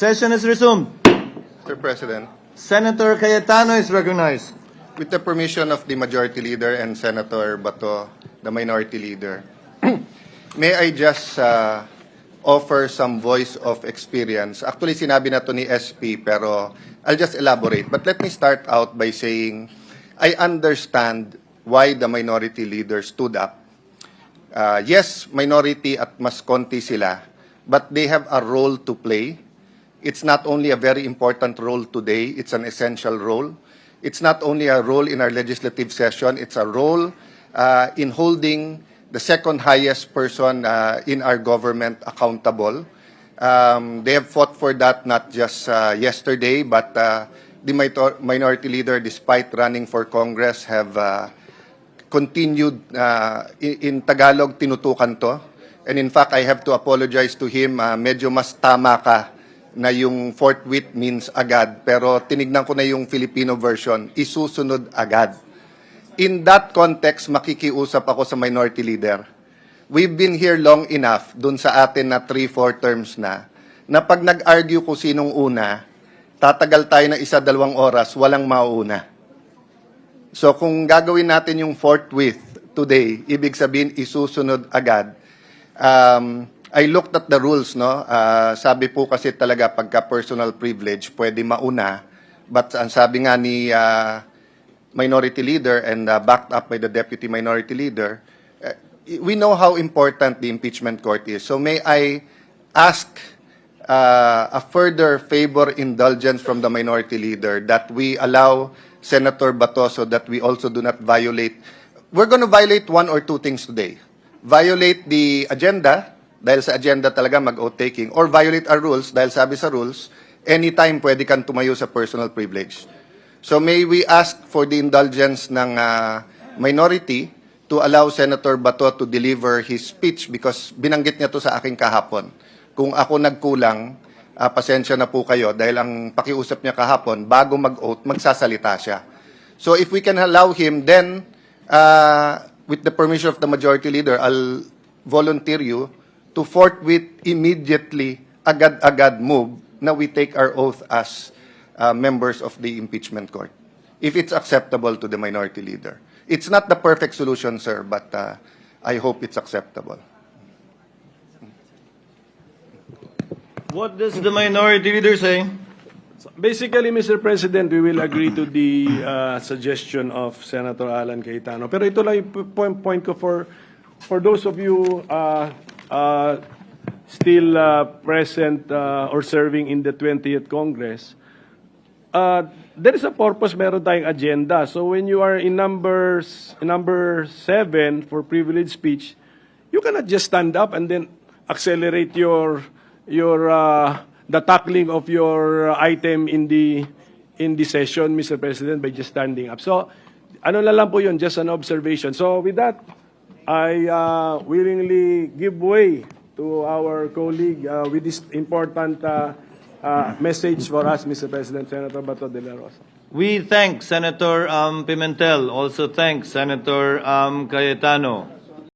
Session is resumed. Mr. President, Senator Cayetano is recognized. with the permission of the Majority Leader and Senator Bato, the Minority Leader, may I just offer some voice of experience. Actually, sinabi na to ni SP, pero I'll just elaborate. But let me start out by saying, I understand why the Minority Leader stood up. Yes, minority at mas konti sila, but they have a role to play. It's not only a very important role today, it's an essential role. It's not only a role in our legislative session, it's a role in holding the second highest person in our government accountable. They have fought for that not just yesterday, but the Minority Leader, despite running for Congress, have continued, in Tagalog, tinutukan to. And in fact, I have to apologize to him, medyo mas tama ka na yung forthwith means agad. Pero tinignan ko na yung Filipino version, isusunod agad. In that context, makikiusap ako sa Minority Leader. We've been here long enough, dun sa atin na 3-4 terms na pag nag-argue kung sinong una, tatagal tayo ng 1-2 oras, walang mauuna. So kung gagawin natin yung forthwith today, ibig sabihin isusunod agad. I looked at the rules, no? Sabi po kasi talaga pagka personal privilege, pwede mauna. But ang sabi nga ni Minority Leader and backed up by the Deputy Minority Leader, we know how important the impeachment court is. So may I ask a further favor indulgence from the Minority Leader that we allow Senator Bato so that we also do not violate. We're going to violate 1 or 2 things today. Violate the agenda, dahil sa agenda talaga mag-oath taking, or violate our rules, dahil sabi sa rules, anytime pwede kang tumayo sa personal privilege. So may we ask for the indulgence ng minority to allow Senator Bato to deliver his speech because binanggit niya to sa akin kahapon. Kung ako nagkulang, pasensya na po kayo dahil ang pakiusap niya kahapon, bago mag-oath, magsasalita siya. So if we can allow him, then with the permission of the Majority Leader, I'll volunteer you to forthwith, immediately, agad-agad move na we take our oath as members of the impeachment court, if it's acceptable to the Minority Leader. It's not the perfect solution, sir, but I hope it's acceptable. What does the Minority Leader say? Basically, Mr. President, we will agree to the suggestion of Senator Alan Cayetano. Pero ito lang yung point ko for those of you still present or serving in the 20th Congress. There is a purpose, meron tayong agenda. So when you are in number 7 for privileged speech, you cannot just stand up and then accelerate the tackling of your item in the session, Mr. President, by just standing up. So, ano lang po yun, just an observation. So, with that, I willingly give way to our colleague with this important message for us, Mr. President, Senator Bato de la Rosa. We thank Senator Pimentel, also thank Senator Cayetano.